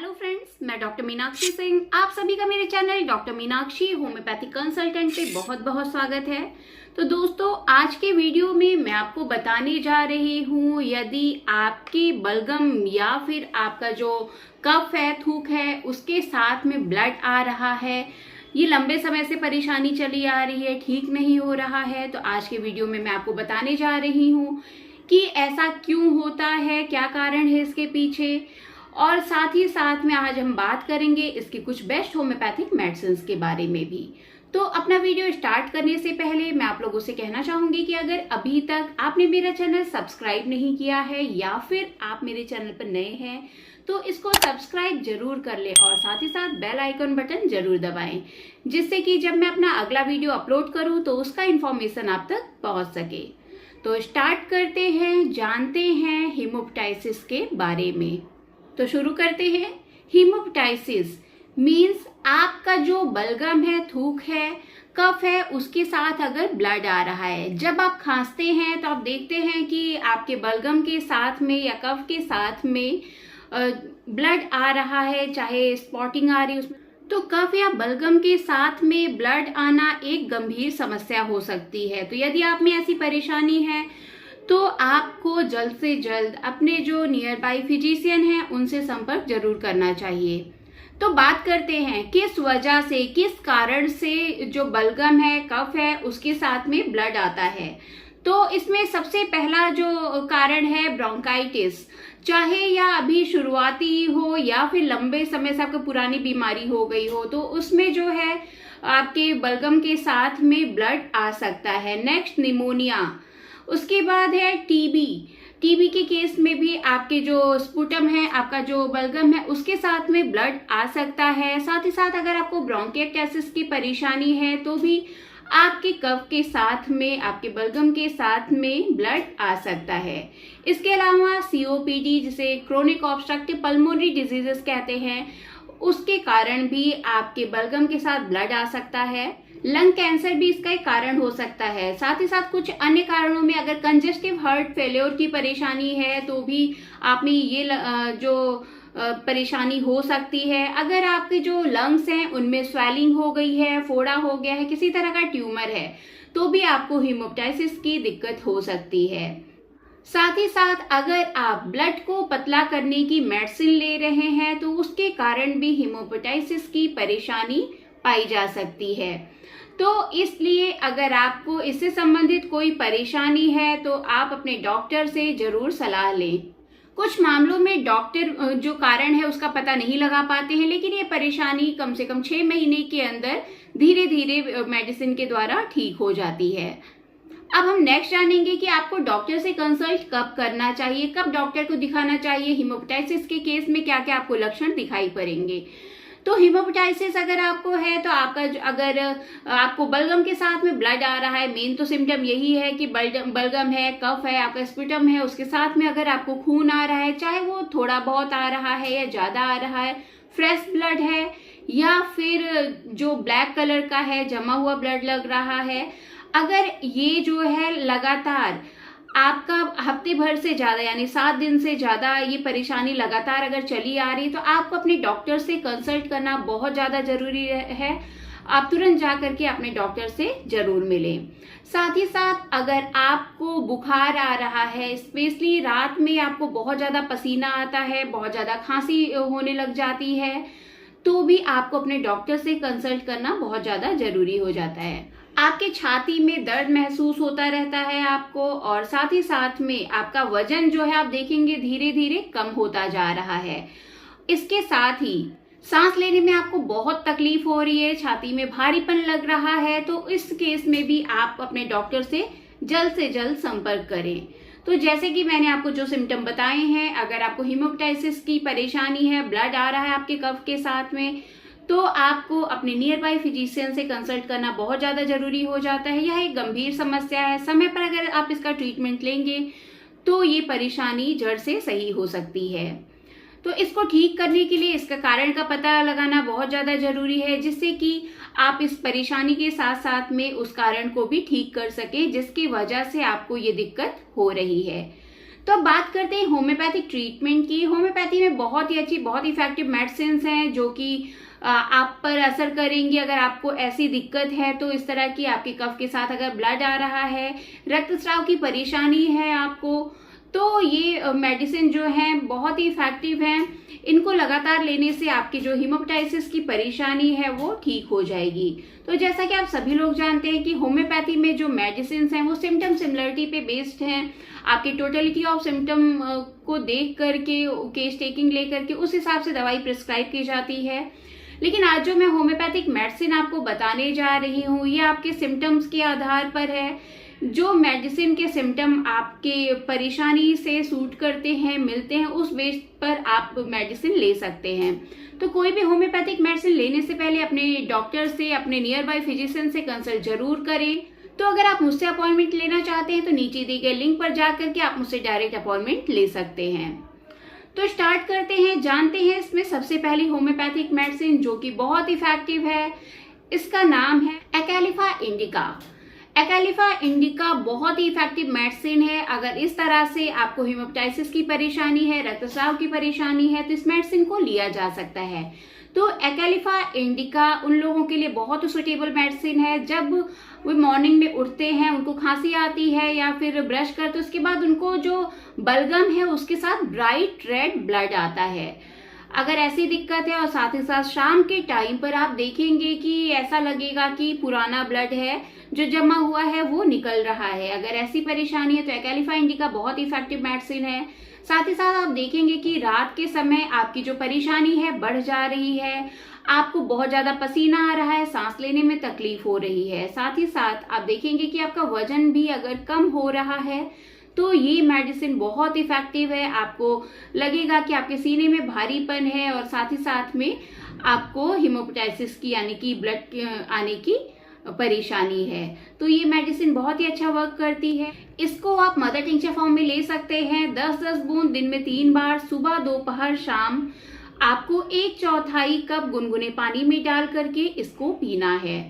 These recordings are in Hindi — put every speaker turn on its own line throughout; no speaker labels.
हेलो फ्रेंड्स, मैं डॉक्टर मीनाक्षी सिंह। आप सभी का मेरे channel doctor Meenakshi homeopathic consultant पे बहुत बहुत स्वागत है। तो दोस्तों, आज के वीडियो में मैं आपको बताने जा रही हूँ, यदि आपकी बलगम या फिर आपका जो कफ है, थूक है, उसके साथ में ब्लड आ रहा है, ये लंबे समय से परेशानी चली आ रही है, ठीक नहीं हो रहा है, तो आज के वीडियो में मैं आपको बताने जा रही हूँ कि ऐसा क्यों होता है, क्या कारण है इसके पीछे। और साथ ही साथ में आज हम बात करेंगे इसके कुछ बेस्ट होम्योपैथिक मेडिसिन के बारे में भी। तो अपना वीडियो स्टार्ट करने से पहले मैं आप लोगों से कहना चाहूंगी कि अगर अभी तक आपने मेरा चैनल सब्सक्राइब नहीं किया है या फिर आप मेरे चैनल पर नए हैं तो इसको सब्सक्राइब जरूर कर ले और साथ ही साथ बेल आइकन बटन जरूर दबाएं, जिससे कि जब मैं अपना अगला वीडियो अपलोड करूं तो उसका इंफॉर्मेशन आप तक पहुंच सके। तो स्टार्ट करते हैं, जानते हैं हेमोप्टाइसिस के बारे में। तो शुरू करते हैं। हीमोप्टाइसिस मीन्स आपका जो बलगम है, थूक है, कफ है, उसके साथ अगर ब्लड आ रहा है। जब आप खांसते हैं तो आप देखते हैं कि आपके बलगम के साथ में या कफ के साथ में ब्लड आ रहा है, चाहे स्पॉटिंग आ रही है उसमें। तो कफ या बलगम के साथ में ब्लड आना एक गंभीर समस्या हो सकती है। तो यदि आप में ऐसी परेशानी है तो आपको जल्द से जल्द अपने जो नियर बाई फिजिशियन हैं उनसे संपर्क जरूर करना चाहिए। तो बात करते हैं किस वजह से, किस कारण से जो बलगम है, कफ है, उसके साथ में ब्लड आता है। तो इसमें सबसे पहला जो कारण है ब्रोंकाइटिस। चाहे या अभी शुरुआती हो या फिर लंबे समय से आपको पुरानी बीमारी हो गई हो, तो उसमें जो है आपके बलगम के साथ में ब्लड आ सकता है। नेक्स्ट निमोनिया, उसके बाद है टीबी के केस में भी आपके जो स्पुटम है, आपका जो बलगम है, उसके साथ में ब्लड आ सकता है। साथ ही साथ अगर आपको ब्रोंकिएक्टासिस की परेशानी है तो भी आपके कफ के साथ में, आपके बलगम के साथ में ब्लड आ सकता है। इसके अलावा सीओपीडी, जिसे क्रोनिक ऑब्स्ट्रक्टिव पल्मोनरी डिजीजेस कहते हैं, उसके कारण भी आपके बलगम के साथ ब्लड आ सकता है। लंग कैंसर भी इसका एक कारण हो सकता है। साथ ही साथ कुछ अन्य कारणों में अगर कंजेस्टिव हार्ट फेल्योर की परेशानी है तो भी आप में ये जो परेशानी हो सकती है। अगर आपके जो लंग्स हैं उनमें स्वेलिंग हो गई है, फोड़ा हो गया है, किसी तरह का ट्यूमर है, तो भी आपको हीमोप्टाइसिस की दिक्कत हो सकती है। साथ ही साथ अगर आप ब्लड को पतला करने की मेडिसिन ले रहे हैं तो उसके कारण भी हीमोप्टाइसिस की परेशानी पाई जा सकती है। तो इसलिए अगर आपको इससे संबंधित कोई परेशानी है तो आप अपने डॉक्टर से जरूर सलाह लें। कुछ मामलों में डॉक्टर जो कारण है उसका पता नहीं लगा पाते हैं, लेकिन ये परेशानी कम से कम 6 महीने के अंदर धीरे धीरे मेडिसिन के द्वारा ठीक हो जाती है। अब हम नेक्स्ट जानेंगे कि आपको डॉक्टर से कंसल्ट कब करना चाहिए, कब डॉक्टर को दिखाना चाहिए। हीमोप्टाइसिस के केस में क्या क्या आपको लक्षण दिखाई पड़ेंगे। तो हीमोप्टाइसिस अगर आपको है तो अगर आपको बलगम के साथ में ब्लड आ रहा है, मेन तो सिम्टम यही है कि बलगम है, कफ है, आपका स्पुटम है, उसके साथ में अगर आपको खून आ रहा है, चाहे वो थोड़ा बहुत आ रहा है या ज्यादा आ रहा है, फ्रेश ब्लड है या फिर जो ब्लैक कलर का है, जमा हुआ ब्लड लग रहा है, अगर ये जो है लगातार आपका हफ्ते भर से ज्यादा यानी 7 दिन से ज्यादा ये परेशानी लगातार अगर चली आ रही तो आपको अपने डॉक्टर से कंसल्ट करना बहुत ज्यादा जरूरी है। आप तुरंत जा करके अपने डॉक्टर से जरूर मिलें। साथ ही साथ अगर आपको बुखार आ रहा है, स्पेशली रात में आपको बहुत ज्यादा पसीना आता है, बहुत ज्यादा खांसी होने लग जाती है, तो भी आपको अपने डॉक्टर से कंसल्ट करना बहुत ज्यादा जरूरी हो जाता है। आपके छाती में दर्द महसूस होता रहता है आपको, और साथ ही साथ में आपका वजन जो है आप देखेंगे धीरे धीरे कम होता जा रहा है। इसके साथ ही सांस लेने में आपको बहुत तकलीफ हो रही है, छाती में भारीपन लग रहा है, तो इस केस में भी आप अपने डॉक्टर से जल्द संपर्क करें। तो जैसे कि मैंने आपको जो सिम्टम बताए हैं, अगर आपको हीमोप्टाइसिस की परेशानी है, ब्लड आ रहा है आपके कफ के साथ में, तो आपको अपने नियर बाई फिजिशियन से कंसल्ट करना बहुत ज़्यादा जरूरी हो जाता है। यह एक गंभीर समस्या है। समय पर अगर आप इसका ट्रीटमेंट लेंगे तो ये परेशानी जड़ से सही हो सकती है। तो इसको ठीक करने के लिए इसका कारण का पता लगाना बहुत ज़्यादा जरूरी है, जिससे कि आप इस परेशानी के साथ साथ में उस कारण को भी ठीक कर सके जिसकी वजह से आपको ये दिक्कत हो रही है। तो अब बात करते हैं होम्योपैथिक ट्रीटमेंट की। होम्योपैथी में बहुत ही अच्छी, बहुत इफेक्टिव मेडिसिन हैं जो कि आप पर असर करेंगी। अगर आपको ऐसी दिक्कत है तो इस तरह की आपके कफ के साथ अगर ब्लड आ रहा है, रक्तस्राव की परेशानी है आपको, तो ये मेडिसिन जो है बहुत ही इफेक्टिव हैं। इनको लगातार लेने से आपकी जो हीमोपेटाइटिस की परेशानी है वो ठीक हो जाएगी। तो जैसा कि आप सभी लोग जानते हैं कि होम्योपैथी में जो मेडिसिन हैं वो सिम्टम सिमिलरिटी पे बेस्ड हैं। आपकी टोटलिटी ऑफ सिम्टम को देख करके, केस टेकिंग ले करके उस हिसाब से दवाई प्रिस्क्राइब की जाती है। लेकिन आज जो मैं होम्योपैथिक मेडिसिन आपको बताने जा रही हूँ ये आपके सिम्टम्स के आधार पर है। जो मेडिसिन के सिम्टम आपके परेशानी से सूट करते हैं, मिलते हैं, उस बेस पर आप मेडिसिन ले सकते हैं। तो कोई भी होम्योपैथिक मेडिसिन लेने से पहले अपने डॉक्टर से, अपने नियर बाय फिजिशियन से कंसल्ट जरूर करें। तो अगर आप मुझसे अपॉइंटमेंट लेना चाहते हैं तो नीचे दिए गए लिंक पर जाकर के आप मुझसे डायरेक्ट अपॉइंटमेंट ले सकते हैं। तो स्टार्ट करते हैं, जानते हैं इसमें सबसे पहली होम्योपैथिक मेडिसिन जो कि बहुत इफेक्टिव है। इसका नाम है एकालिफा इंडिका। एकालिफा इंडिका बहुत ही इफेक्टिव मेडिसिन है। अगर इस तरह से आपको हीमोपेटाइटिस की परेशानी है, रक्तस्राव की परेशानी है, तो इस मेडिसिन को लिया जा सकता है। तो एकालिफा इंडिका उन लोगों के लिए बहुत सुटेबल मेडिसिन है जब वो मॉर्निंग में उठते हैं, उनको खांसी आती है या फिर ब्रश करते उसके बाद उनको जो बलगम है उसके साथ ब्राइट रेड ब्लड आता है। अगर ऐसी दिक्कत है और साथ ही साथ शाम के टाइम पर आप देखेंगे कि ऐसा लगेगा कि पुराना ब्लड है जो जमा हुआ है वो निकल रहा है, अगर ऐसी परेशानी है तो एकालिफा इंडिका बहुत इफेक्टिव मेडिसिन है। साथ ही साथ आप देखेंगे कि रात के समय आपकी जो परेशानी है बढ़ जा रही है, आपको बहुत ज्यादा पसीना आ रहा है, सांस लेने में तकलीफ हो रही है। साथ ही साथ आप देखेंगे कि आपका वजन भी अगर कम हो रहा है तो ये मेडिसिन बहुत इफेक्टिव है। आपको लगेगा कि आपके सीने में भारीपन है और साथ ही साथ में आपको हीमोपेटाइटिस की यानी कि ब्लड आने की परेशानी है। तो ये मेडिसिन बहुत ही अच्छा वर्क करती है। इसको आप मदर टिंचर फॉर्म में ले सकते हैं। 10-10 बूंद दिन में 3 बार, सुबह, दोपहर, शाम। आपको 1/4 कप गुनगुने पानी में डाल करके इसको पीना है।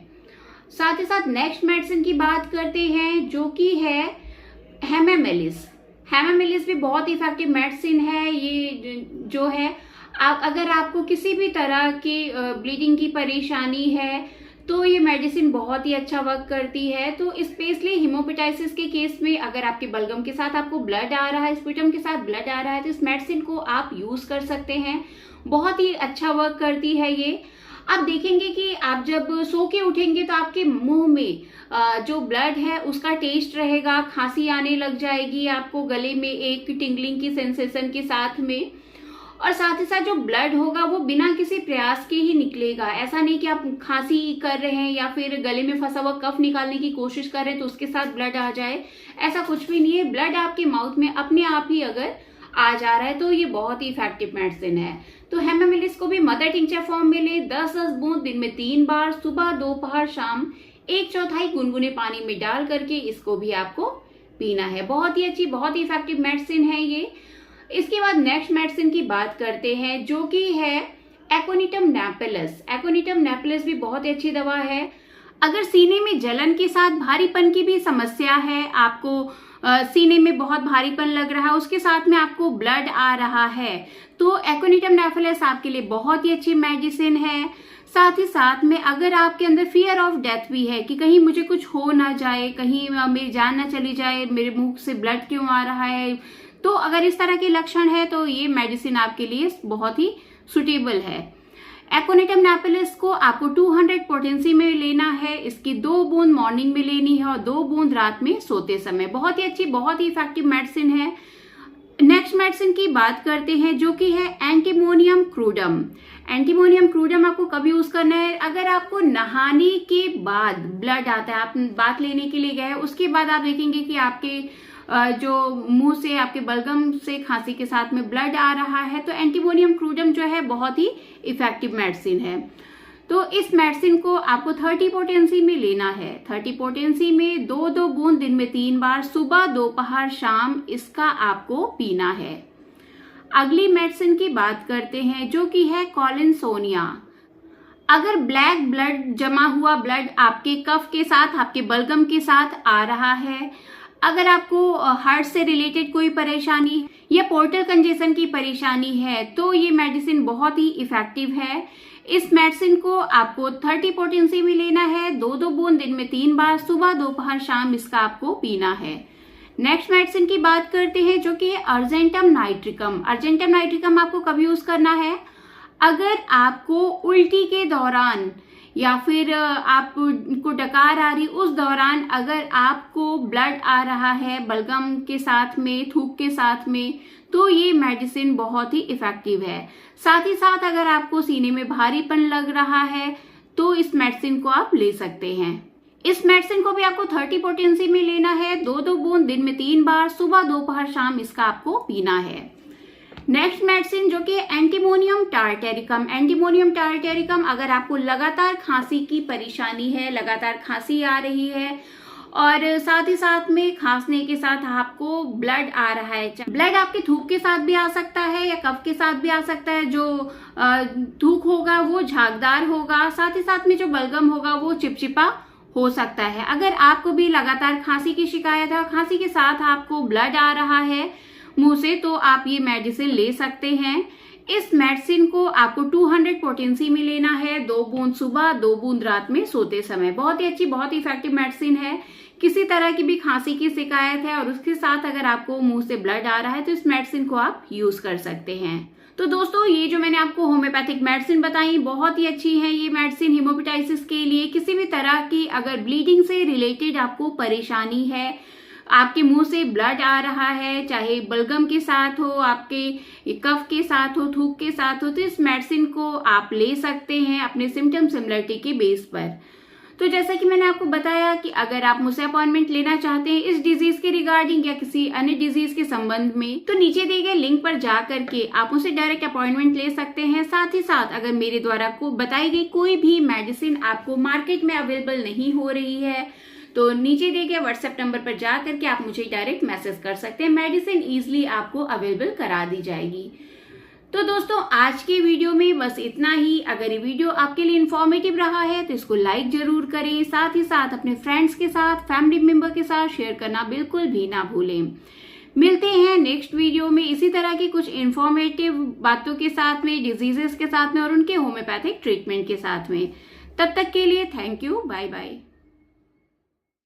साथ ही साथ नेक्स्ट मेडिसिन की बात करते हैं जो कि है हेमामेलिस। हेमामेलिस भी बहुत इफेक्टिव मेडिसिन है। ये जो है अगर आपको किसी भी तरह की ब्लीडिंग की परेशानी है तो ये मेडिसिन बहुत ही अच्छा वर्क करती है। तो स्पेशली हीमोपेटाइटिस के केस में अगर आपके बलगम के साथ आपको ब्लड आ रहा है, स्पूटम के साथ ब्लड आ रहा है, तो इस मेडिसिन को आप यूज कर सकते हैं। बहुत ही अच्छा वर्क करती है ये। आप देखेंगे कि आप जब सो के उठेंगे तो आपके मुंह में जो ब्लड है उसका टेस्ट रहेगा, खांसी आने लग जाएगी आपको, गले में एक टिंगलिंग की सेंसेशन के साथ में, और साथ ही साथ जो ब्लड होगा वो बिना किसी प्रयास के ही निकलेगा। ऐसा नहीं कि आप खांसी कर रहे हैं या फिर गले में फंसा हुआ कफ निकालने की कोशिश कर रहे हैं तो उसके साथ ब्लड आ जाए, ऐसा कुछ भी नहीं है। ब्लड आपके माउथ में अपने आप ही अगर आ जा रहा है तो ये बहुत ही इफेक्टिव मेडिसिन है। तो हेमामेलिस को भी मदर टिंचर फॉर्म में ले, 10-10 बूंद दिन में 3 बार, सुबह, दोपहर, शाम, 1/4 गुनगुने पानी में डाल करके इसको भी आपको पीना है। बहुत ही अच्छी, बहुत ही इफेक्टिव मेडिसिन है ये। इसके बाद नेक्स्ट मेडिसिन की बात करते हैं जो कि है एकोनिटम नेपिलस। एकोनिटम नेपिलस भी बहुत ही अच्छी दवा है। अगर सीने में जलन के साथ भारीपन की भी समस्या है, आपको सीने में बहुत भारीपन लग रहा है, उसके साथ में आपको ब्लड आ रहा है, तो एकोनिटम नेपिलस आपके लिए बहुत ही अच्छी मेडिसिन है। साथ ही साथ में अगर आपके अंदर फियर ऑफ डेथ भी है कि कहीं मुझे कुछ हो ना जाए, कहीं मेरी जान ना चली जाए, मेरे मुंह से ब्लड क्यों आ रहा है, तो अगर इस तरह के लक्षण है तो ये मेडिसिन आपके लिए बहुत ही सुटेबल है। एकोनिटम नेपिलस को आपको 200 पोटेंसी में लेना है। इसकी 2 बूंद मॉर्निंग में लेनी है और 2 बूंद रात में सोते समय। बहुत ही अच्छी, बहुत ही इफेक्टिव मेडिसिन है। नेक्स्ट मेडिसिन की बात करते हैं जो कि है एंटीमोनियम क्रूडम। एंटीमोनियम क्रूडम आपको कब यूज करना है? अगर आपको नहाने के बाद ब्लड आता है, आप बात लेने के लिए गए, उसके बाद आप देखेंगे कि आपके जो मुंह से, आपके बलगम से खांसी के साथ में ब्लड आ रहा है, तो एंटीमोनियम क्रूडम जो है बहुत ही इफेक्टिव मेडिसिन है। तो इस मेडिसिन को आपको 30 पोटेंसी में लेना है। 30 पोटेंसी में 2-2 बूंद दिन में 3 बार, सुबह, दोपहर, शाम, इसका आपको पीना है। अगली मेडिसिन की बात करते हैं जो कि है कॉलिनसोनिया। अगर ब्लैक ब्लड, जमा हुआ ब्लड आपके कफ के साथ, आपके बलगम के साथ आ रहा है, अगर आपको हार्ट से रिलेटेड कोई परेशानी या पोर्टल कंजेशन की परेशानी है तो ये मेडिसिन बहुत ही इफेक्टिव है। इस मेडिसिन को आपको 30 पोटेंसी में लेना है। 2-2 बूंद दिन में 3 बार, सुबह दोपहर शाम इसका आपको पीना है। नेक्स्ट मेडिसिन की बात करते हैं जो कि है अर्जेंटम नाइट्रिकम। अर्जेंटम नाइट्रिकम आपको कब यूज करना है? अगर आपको उल्टी के दौरान या फिर आपको डकार आ रही उस दौरान अगर आपको ब्लड आ रहा है बलगम के साथ में, थूक के साथ में, तो ये मेडिसिन बहुत ही इफेक्टिव है। साथ ही साथ अगर आपको सीने में भारीपन लग रहा है तो इस मेडिसिन को आप ले सकते हैं। इस मेडिसिन को भी आपको 30 पोटेंसी में लेना है। 2-2 बूंद दिन में 3 बार, सुबह दोपहर शाम इसका आपको पीना है। नेक्स्ट मेडिसिन जो कि एंटीमोनियम टार्टेरिकम। एंटीमोनियम टार्टेरिकम अगर आपको लगातार खांसी की परेशानी है, लगातार खांसी आ रही है और साथ ही साथ में खांसने के साथ आपको ब्लड आ रहा है, ब्लड आपके थूक के साथ भी आ सकता है या कफ के साथ भी आ सकता है। जो थूक होगा वो झागदार होगा, साथ ही साथ में जो बलगम होगा वो चिपचिपा हो सकता है। अगर आपको भी लगातार खांसी की शिकायत है और खांसी के साथ आपको ब्लड आ रहा है मुंह से, तो आप ये मेडिसिन ले सकते हैं। इस मेडिसिन को आपको 200 पोटेंसी में लेना है। 2 बूंद सुबह, 2 बूंद रात में सोते समय। बहुत ही अच्छी, बहुत ही इफेक्टिव मेडिसिन है। किसी तरह की भी खांसी की शिकायत है और उसके साथ अगर आपको मुंह से ब्लड आ रहा है तो इस मेडिसिन को आप यूज कर सकते हैं। तो दोस्तों, ये जो मैंने आपको होम्योपैथिक मेडिसिन बताई बहुत ही अच्छी है। ये मेडिसिन हेमोपेटाइटिस के लिए, किसी भी तरह की अगर ब्लीडिंग से रिलेटेड आपको परेशानी है, आपके मुंह से ब्लड आ रहा है, चाहे बलगम के साथ हो, आपके कफ के साथ हो, थूक के साथ हो, तो इस मेडिसिन को आप ले सकते हैं अपने सिम्टम सिमिलरिटी के बेस पर। तो जैसा कि मैंने आपको बताया कि अगर आप मुझसे अपॉइंटमेंट लेना चाहते हैं इस डिजीज के रिगार्डिंग या किसी अन्य डिजीज के संबंध में, तो नीचे दिए गए लिंक पर जा करके आप मुझसे डायरेक्ट अपॉइंटमेंट ले सकते हैं। साथ ही साथ अगर मेरे द्वारा को बताई गई कोई भी मेडिसिन आपको मार्केट में अवेलेबल नहीं हो रही है तो नीचे दिए गए व्हाट्सएप नंबर पर जा करके आप मुझे डायरेक्ट मैसेज कर सकते हैं। मेडिसिन इजीली आपको अवेलेबल करा दी जाएगी। तो दोस्तों, आज के वीडियो में बस इतना ही। अगर ये वीडियो आपके लिए इन्फॉर्मेटिव रहा है तो इसको लाइक जरूर करें। साथ ही साथ अपने फ्रेंड्स के साथ, फैमिली मेंबर के साथ शेयर करना बिल्कुल भी ना भूलें। मिलते हैं नेक्स्ट वीडियो में इसी तरह की कुछ इन्फॉर्मेटिव बातों के साथ में, डिजीजेस के साथ में और उनके होम्योपैथिक ट्रीटमेंट के साथ में। तब तक के लिए थैंक यू, बाय बाय।